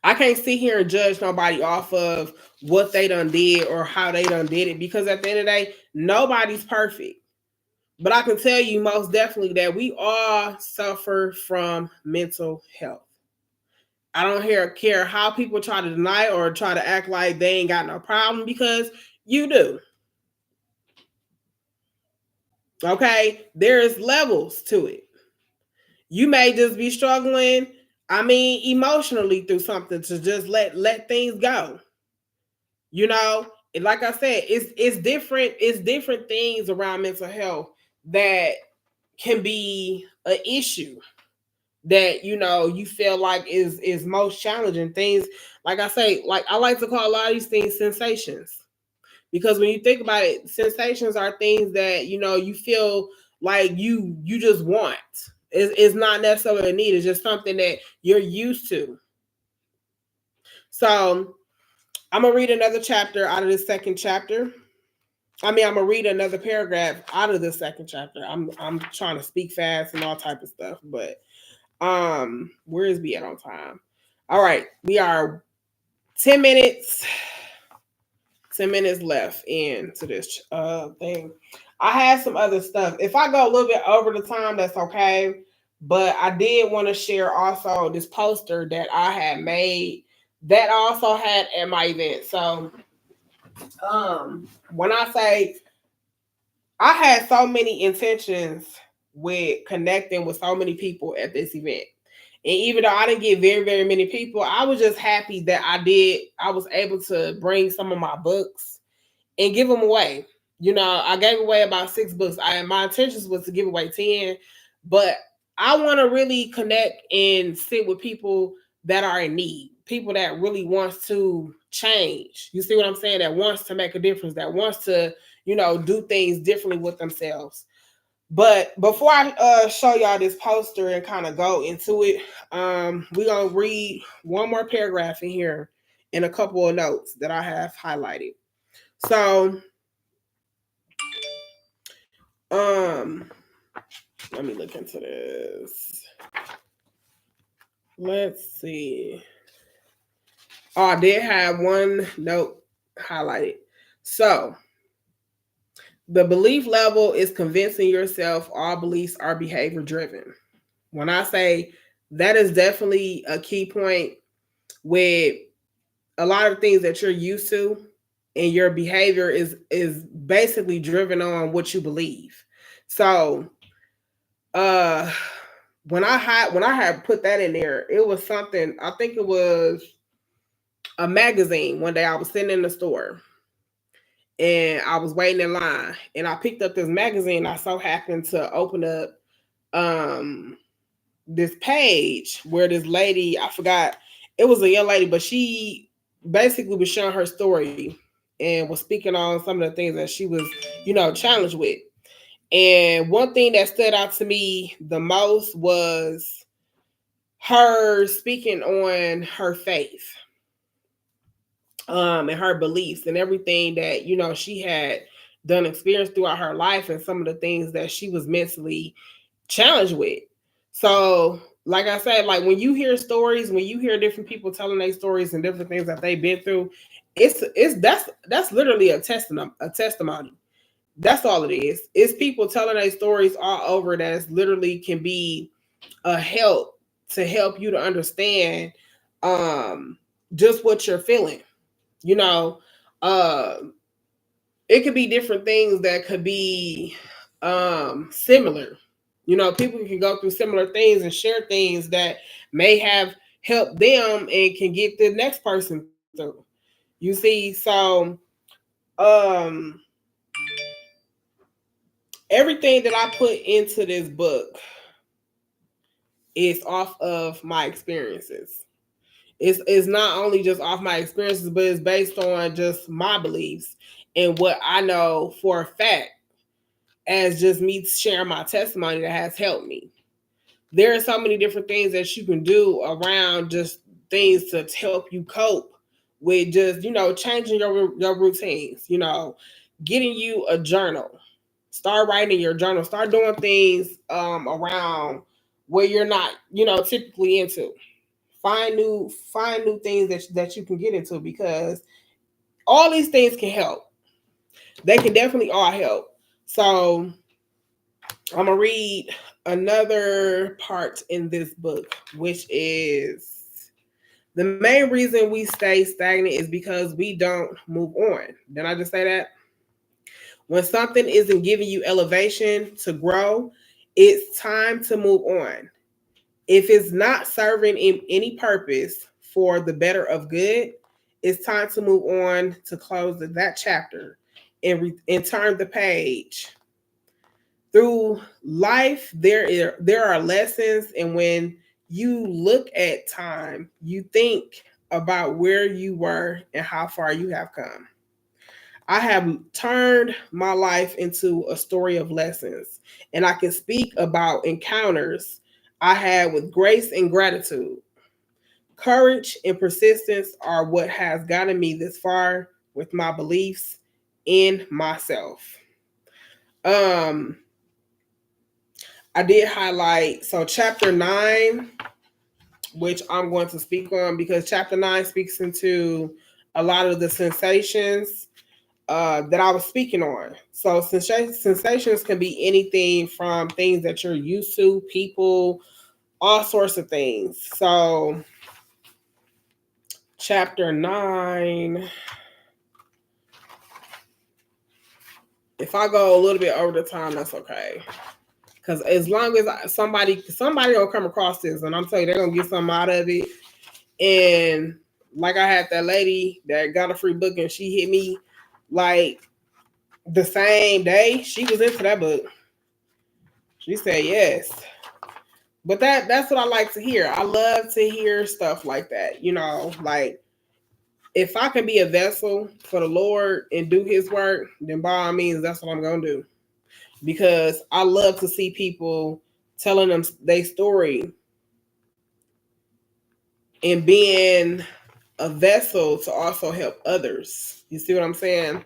I can't sit here and judge nobody off of what they done did or how they done did it, because at the end of the day, nobody's perfect. But I can tell you most definitely that we all suffer from mental health. I don't care how people try to deny or try to act like they ain't got no problem, because you do. Okay? There's levels to it. You may just be struggling, emotionally through something to just let things go. You know, and like I said, it's different things around mental health that can be an issue that you feel like is most challenging things. Like I say, like I like to call a lot of these things sensations, because when you think about it, sensations are things that you feel like you just want. It's not necessarily a need, it's just something that you're used to. So I'm gonna read another chapter out of this second chapter. I'm gonna read another paragraph out of the second chapter. I'm trying to speak fast and all type of stuff, but where is we at on time? All right, we are 10 minutes 10 minutes left into this thing. I had some other stuff. If I go a little bit over the time, that's okay. But I did want to share also this poster that I had made that I also had at my event. So when I say I had so many intentions with connecting with so many people at this event. And even though I didn't get very, very many people, I was just happy that I was able to bring some of my books and give them away. I gave away about 6 books. My intentions was to give away 10, but I want to really connect and sit with people that are in need, people that really wants to change. You see what I'm saying? That wants to make a difference, that wants to, do things differently with themselves. But before I show y'all this poster and kind of go into it, we're gonna read one more paragraph in here and a couple of notes that I have highlighted. So, um, let me look into this. Let's see. Oh, I did have one note highlighted. So, the belief level is convincing yourself all beliefs are behavior driven. When I say that is definitely a key point with a lot of things that you're used to, and your behavior is basically driven on what you believe. So, uh when I had put that in there, it was something, I think it was a magazine. One day I was sitting in the store and I was waiting in line, and I picked up this magazine. I so happened to open up um this page where this lady, I forgot, it was a young lady, but she basically was sharing her story and was speaking on some of the things that she was, challenged with. And one thing that stood out to me the most was her speaking on her faith, and her beliefs and everything that she had done experience throughout her life, and some of the things that she was mentally challenged with. So, like I said, like when you hear stories, when you hear different people telling their stories and different things that they've been through, that's literally a testimony. A testimony. That's all it is. It's people telling their stories all over that's literally can be a help to help you to understand um just what you're feeling. You know, uh it could be different things that could be similar. People can go through similar things and share things that may have helped them and can get the next person through. You see, so um everything that I put into this book is off of my experiences. It's not only just off my experiences, but it's based on just my beliefs and what I know for a fact, as just me sharing my testimony that has helped me. There are so many different things that you can do around just things to help you cope with just, changing your routines, getting you a journal. Start writing your journal. Start doing things around where you're not, typically into. find new things that you can get into, because all these things can help. They can definitely all help. So I'm gonna read another part in this book, which is the main reason we stay stagnant is because we don't move on. Didn't I just say that? When something isn't giving you elevation to grow, it's time to move on. If it's not serving in any purpose for the better of good, it's time to move on to close that chapter and turn the page. Through life, there are lessons, and when you look at time, you think about where you were and how far you have come. I have turned my life into a story of lessons, and I can speak about encounters I had with grace and gratitude. Courage and persistence are what has gotten me this far with my beliefs in myself. Um, I did highlight chapter 9, which I'm going to speak on because chapter 9 speaks into a lot of the sensations that I was speaking on. So sensations can be anything from things that you're used to, people, all sorts of things. So chapter 9, if I go a little bit over the time, that's okay. Because as long as somebody will come across this, and I'm telling you, they're going to get something out of it. And like I had that lady that got a free book and she hit me like the same day. She was into that book. She said yes. But that's what I like to hear. I love to hear stuff like that. Like if I can be a vessel for the Lord and do his work, then by all means, that's what I'm going to do. Because I love to see people telling them their story and being a vessel to also help others. You see what I'm saying?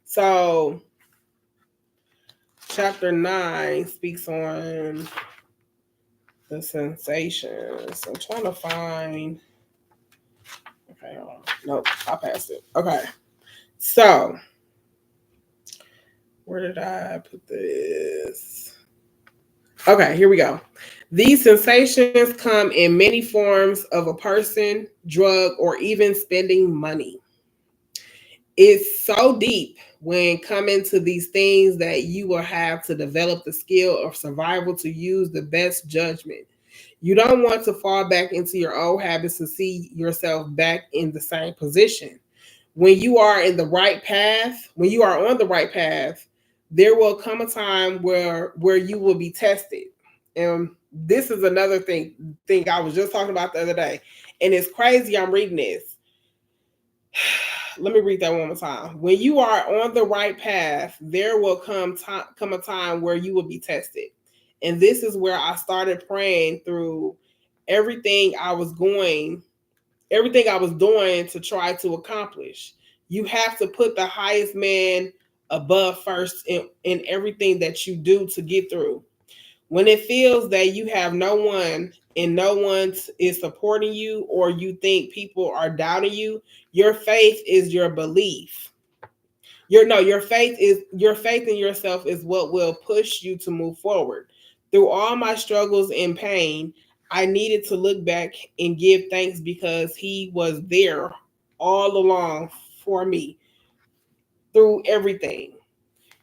So chapter 9 speaks on the sensations. I'm trying to find. Okay, hold on. Nope, I passed it. Okay. So where did I put this? Okay, here we go. These sensations come in many forms of a person, drug, or even spending money. It's so deep when coming to these things that you will have to develop the skill of survival to use the best judgment. You don't want to fall back into your old habits to see yourself back in the same position. When you are in the right path, when you are on the right path, there will come a time where you will be tested. And this is another thing I was just talking about the other day. And it's crazy I'm reading this. Let me read that one more time. When you are on the right path, there will come a time where you will be tested. And this is where I started praying through everything I was doing to try to accomplish. You have to put the highest man above first in everything that you do to get through. When it feels that you have no one and no one is supporting you, or you think people are doubting you, your faith is your belief. Your faith in yourself is what will push you to move forward. Through all my struggles and pain, I needed to look back and give thanks because he was there all along for me through everything.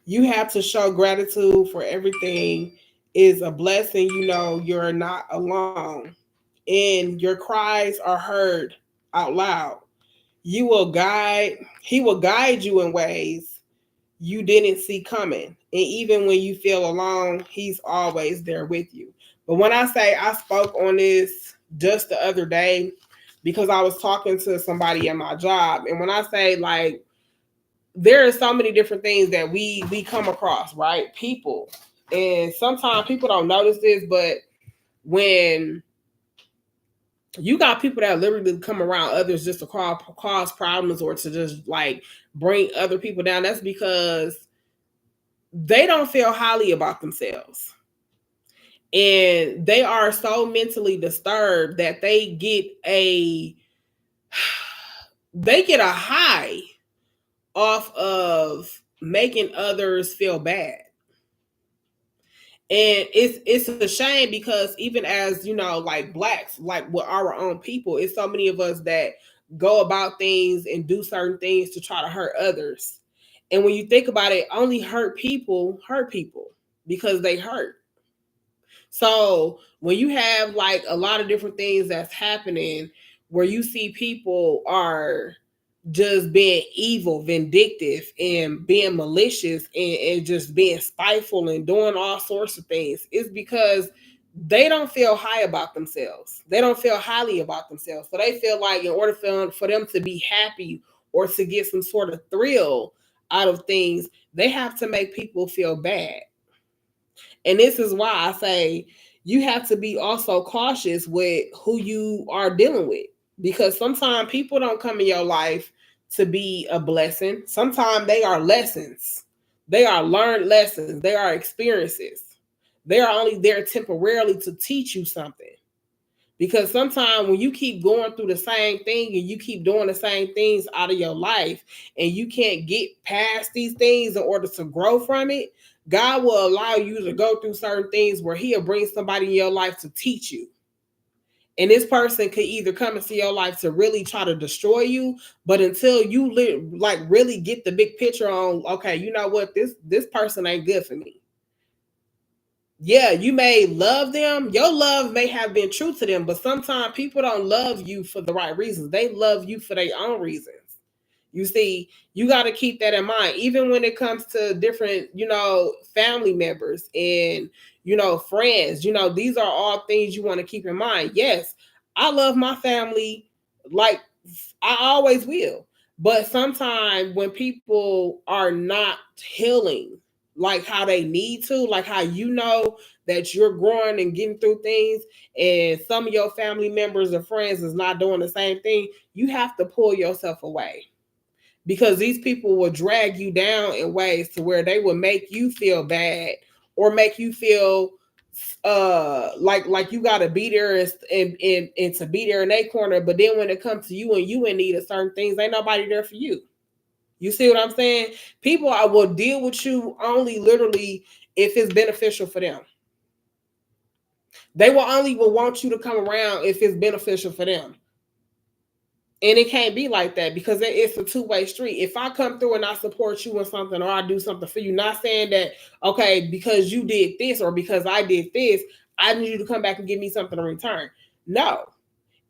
You have to show gratitude for everything is a blessing. You're not alone and your cries are heard out loud. He will guide you in ways you didn't see coming. And even when you feel alone, he's always there with you. But when I say I spoke on this just the other day, because I was talking to somebody at my job, and when I say like there are so many different things that we come across, right? People. And sometimes people don't notice this, but when you got people that literally come around others just to cause problems or to just like bring other people down, that's because they don't feel highly about themselves. And they are so mentally disturbed that they get a high off of making others feel bad. And it's a shame because even as like blacks, like with our own people, it's so many of us that go about things and do certain things to try to hurt others. And when you think about it, only hurt people because they hurt. So when you have like a lot of different things that's happening where you see people are just being evil, vindictive, and being malicious, and just being spiteful and doing all sorts of things, it's because they don't feel high about themselves. They don't feel highly about themselves. So they feel like in order for them to be happy or to get some sort of thrill out of things, they have to make people feel bad. And this is why I say you have to be also cautious with who you are dealing with, because sometimes people don't come in your life to be a blessing. Sometimes they are lessons. They are learned lessons. They are experiences. They are only there temporarily to teach you something. Because sometimes when you keep going through the same thing and you keep doing the same things out of your life and you can't get past these things in order to grow from it, God will allow you to go through certain things where He'll bring somebody in your life to teach you. And this person could either come into your life to really try to destroy you, but until you like really get the big picture on, okay, you know what, this person ain't good for me. Yeah, you may love them. Your love may have been true to them, but sometimes people don't love you for the right reasons. They love you for their own reasons. You see, you got to keep that in mind, even when it comes to different, family members and, friends. These are all things you want to keep in mind. Yes, I love my family like I always will. But sometimes when people are not healing like how they need to, like how that you're growing and getting through things, and some of your family members or friends is not doing the same thing, you have to pull yourself away, because these people will drag you down in ways to where they will make you feel bad or make you feel like you got to be there and to be there in their corner. But then when it comes to you and you in need of certain things, ain't nobody there for you. You see what I'm saying? People will deal with you only literally if it's beneficial for them. They will want you to come around if it's beneficial for them. And it can't be like that, because it's a two-way street. If I come through and I support you in something, or I do something for you, not saying that, okay, because you did this or because I did this, I need you to come back and give me something in return. No,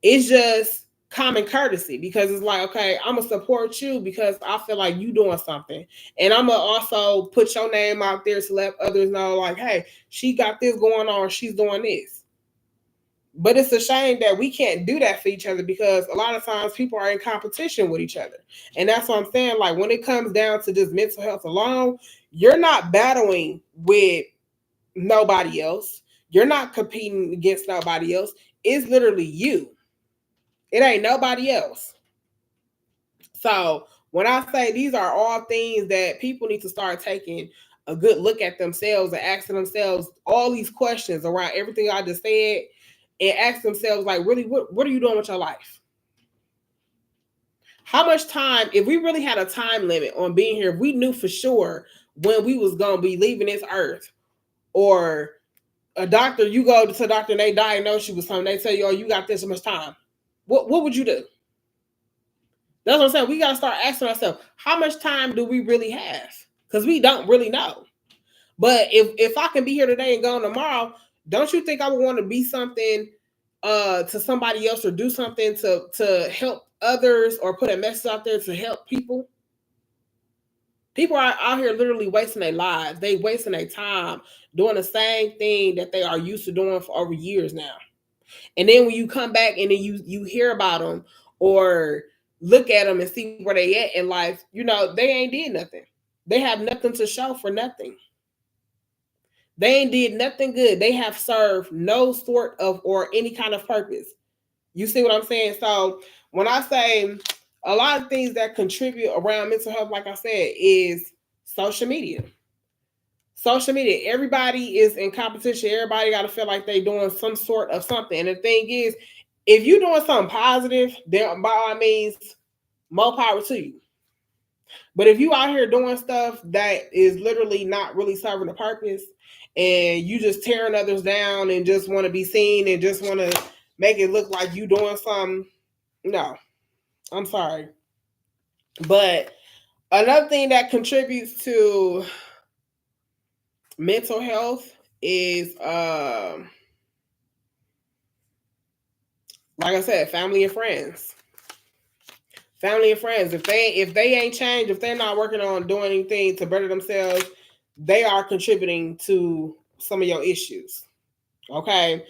it's just common courtesy, because it's like, okay, I'm going to support you because I feel like you doing something. And I'm going to also put your name out there to let others know, like, hey, she got this going on, she's doing this. But it's a shame that we can't do that for each other, because a lot of times people are in competition with each other. And that's what I'm saying. Like, when it comes down to just mental health alone, you're not battling with nobody else. You're not competing against nobody else. It's literally you. It ain't nobody else. So when I say these are all things that people need to start taking a good look at themselves and asking themselves all these questions around everything I just said, and ask themselves, like, really, what are you doing with your life? How much time, if we really had a time limit on being here, if we knew for sure when we was going to be leaving this earth, or a doctor, you go to a doctor and they diagnose you with something, they tell you, oh, you got this much time. What would you do? That's what I'm saying. We got to start asking ourselves, how much time do we really have? Because we don't really know. But if I can be here today and gone tomorrow, don't you think I would want to be something to somebody else, or do something to help others, or put a message out there to help people? People are out here literally wasting their lives. They wasting their time doing the same thing that they are used to doing for over years now. And then when you come back and then you hear about them, or look at them and see where they at in life, they ain't did nothing. They have nothing to show for nothing. They ain't did nothing good. They have served no sort of or any kind of purpose. You see what I'm saying? So when I say a lot of things that contribute around mental health, like I said, is social media. Social media, everybody is in competition. Everybody got to feel like they doing some sort of something. And the thing is, if you're doing something positive, then by all means, more power to you. But if you out here doing stuff that is literally not really serving a purpose, and you just tearing others down and just want to be seen and just want to make it look like you doing something, no, I'm sorry. But another thing that contributes to mental health is like I said, family and friends. Family and friends. If they ain't changed, if they're not working on doing anything to better themselves, they are contributing to some of your issues. Okay.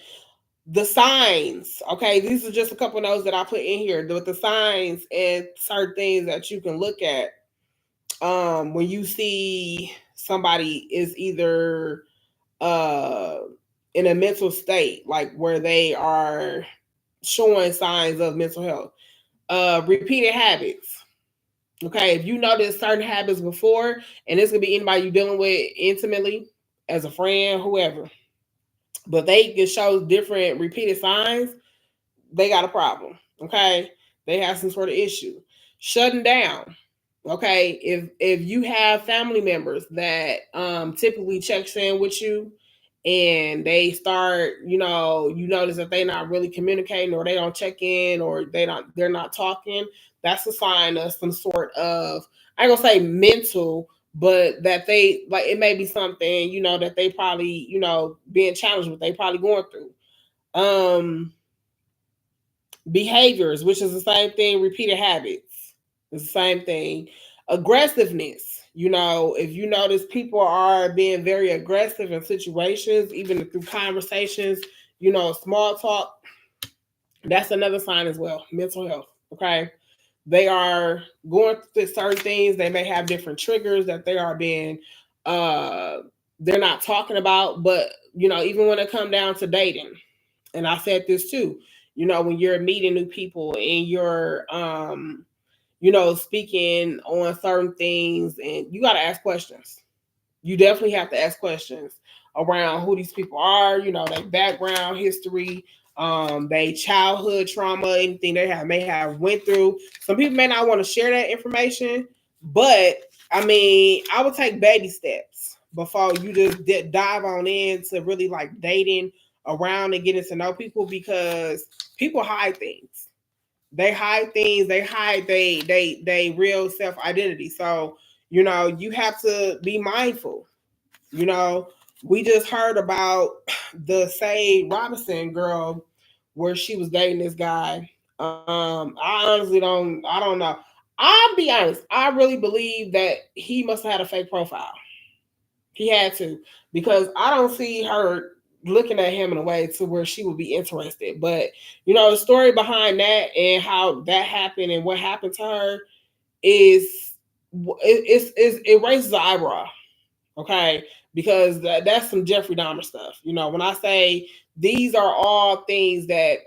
The signs. Okay, these are just a couple notes that I put in here. With the signs and certain things that you can look at when you see somebody is either uh in a mental state, like where they are showing signs of mental health. Repeated habits. Okay, if you notice certain habits before, and this could be anybody you dealing with intimately, as a friend, whoever, but they can show different repeated signs, they got a problem. Okay, they have some sort of issue. Shutting down. Okay, if you have family members that typically checks in with you, and they start, you notice that they're not really communicating, or they don't check in, or they're not talking, that's a sign of some sort of, I ain't gonna say mental, but that they, like, it may be something, that they probably, being challenged with, they probably going through. Behaviors, which is the same thing. Repeated habits, it's the same thing. Aggressiveness, if you notice people are being very aggressive in situations, even through conversations, small talk, that's another sign as well. Mental health. Okay, they are going through certain things. They may have different triggers that they are being uh they're not talking about. But even when it come down to dating, and I said this too, when you're meeting new people and you're speaking on certain things, and you got to ask questions. You definitely have to ask questions around who these people are, their background, history, their childhood trauma, anything they may have went through. Some people may not want to share that information, but I mean, I would take baby steps before you just dive on into really like dating around and getting to know people, because people hide things. They hide things. They hide they real self identity. So you have to be mindful. You know, we just heard about the Say Robinson girl where she was dating this guy. I honestly I don't know. I'll be honest. I really believe that he must have had a fake profile. He had to, because I don't see her looking at him in a way to where she would be interested. But the story behind that and how that happened and what happened to her is it raises an eyebrow. Okay, because that's some Jeffrey Dahmer stuff. When I say these are all things that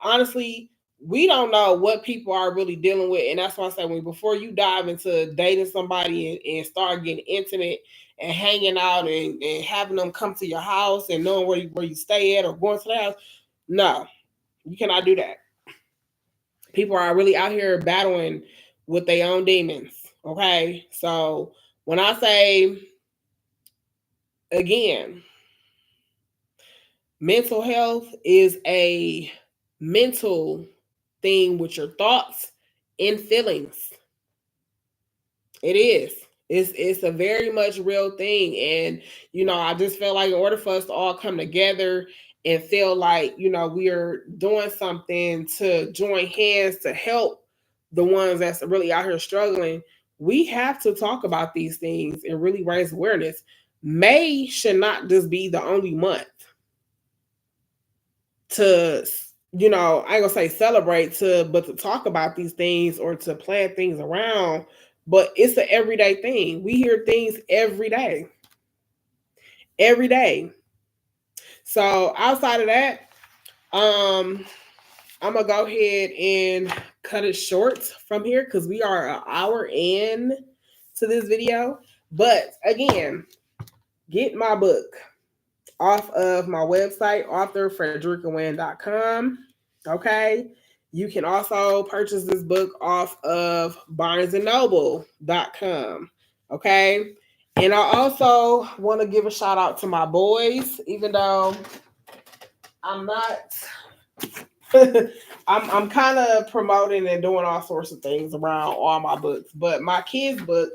honestly we don't know what people are really dealing with, and that's why I say, when before you dive into dating somebody and start getting intimate and hanging out and having them come to your house and knowing where you stay at or going to the house, no, you cannot do that. People are really out here battling with their own demons. Okay, so when I say, again, mental health is a mental thing with your thoughts and feelings. It is. It's a very much real thing. And I just feel like in order for us to all come together and feel like, we are doing something to join hands to help the ones that's really out here struggling, we have to talk about these things and really raise awareness. May should not just be the only month to, I ain't gonna say celebrate, but to talk about these things or to plan things around. But it's an everyday thing. We hear things every day. So outside of that, I'm gonna go ahead and cut it short from here because we are an hour in to this video. But again, get my book off of my website, authorfredericaWynn.com. Okay. You can also purchase this book off of barnesandnoble.com. Okay. And I also want to give a shout out to my boys, even though I'm not I'm kind of promoting and doing all sorts of things around all my books, but my kids' book,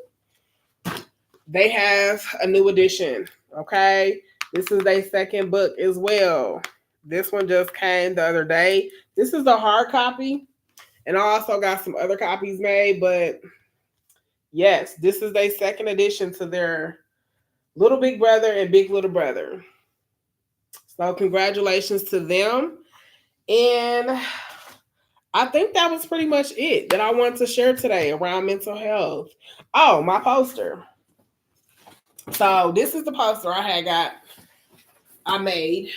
they have a new edition. Okay, this is their second book as well. This one just came the other day. This is a hard copy, and I also got some other copies made. But yes, this is their second edition to their Little Big Brother and Big Little Brother. So congratulations to them. And I think that was pretty much it that I wanted to share today around mental health. Oh, my poster. So this is the poster I made.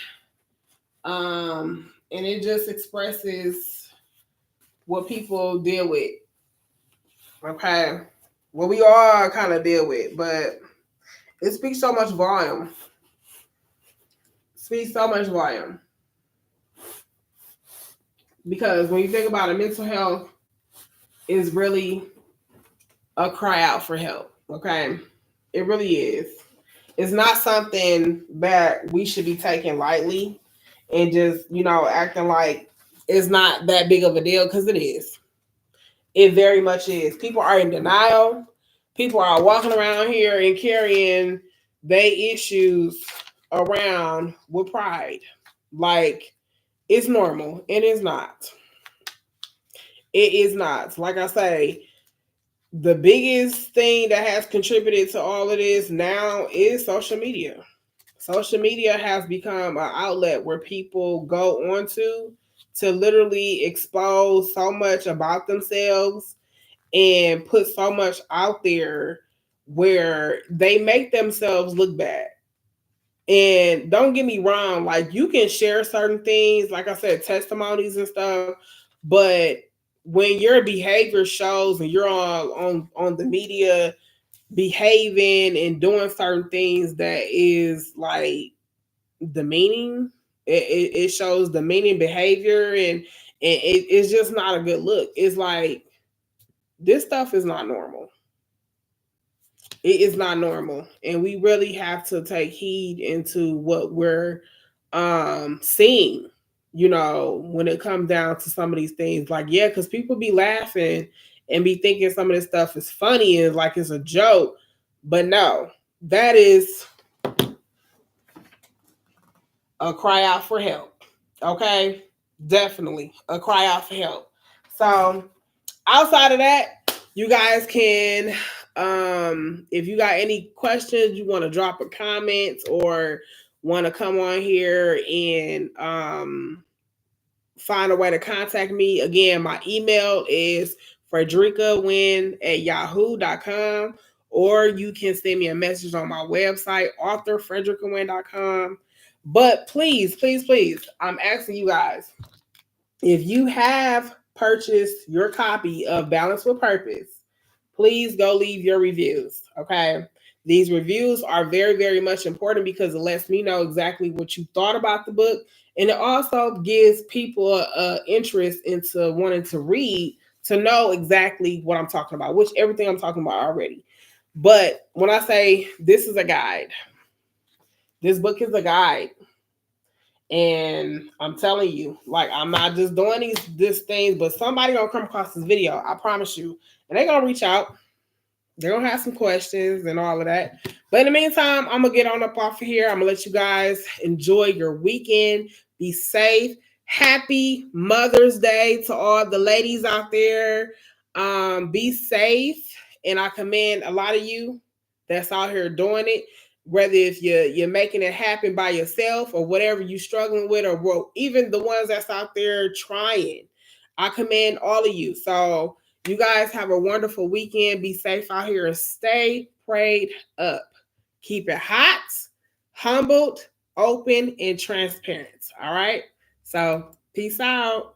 And it just expresses what people deal with. Okay. What we all kind of deal with, but it speaks so much volume. Speaks so much volume. Because when you think about it, mental health is really a cry out for help. Okay. It really is. It's not something that we should be taking lightly and just, acting like it's not that big of a deal, because it is. It very much is. People are in denial. People are walking around here and carrying their issues around with pride. Like it's normal, and it's not. It is not. Like I say, the biggest thing that has contributed to all of this now is social media. Social media has become an outlet where people go onto to literally expose so much about themselves and put so much out there where they make themselves look bad. And don't get me wrong, like you can share certain things, like I said, testimonies and stuff, but when your behavior shows and you're on the media behaving and doing certain things that is like demeaning, it shows demeaning behavior, and it's just not a good look. It's like this stuff is not normal. It is not normal, and we really have to take heed into what we're seeing, when it comes down to some of these things. Like, yeah, because people be laughing and be thinking some of this stuff is funny and like it's a joke, but no, that is a cry out for help. Okay, definitely a cry out for help. So outside of that, you guys can, if you got any questions, you want to drop a comment or want to come on here and find a way to contact me. Again, my email is frederica@yahoo.com, or you can send me a message on my website, authorfredericaWynn.com. But please, please, please, I'm asking you guys, if you have purchased your copy of Balance with Purpose, please go leave your reviews. Okay. These reviews are very, very much important because it lets me know exactly what you thought about the book. And it also gives people an interest into wanting to read, to know exactly what I'm talking about, which everything I'm talking about already. But when I say this is a guide, this book is a guide. And I'm telling you, like, I'm not just doing these things, but somebody gonna come across this video, I promise you, and they're gonna reach out. They're gonna have some questions and all of that. But in the meantime, I'm gonna get on up off of here. I'm gonna let you guys enjoy your weekend. Be safe. Happy Mother's Day to all the ladies out there. Be safe, and I commend a lot of you that's out here doing it. Whether if you're making it happen by yourself or whatever you're struggling with, or even the ones that's out there trying, I commend all of you. So you guys have a wonderful weekend. Be safe out here and stay prayed up. Keep it hot, humbled, open, and transparent. All right. So peace out.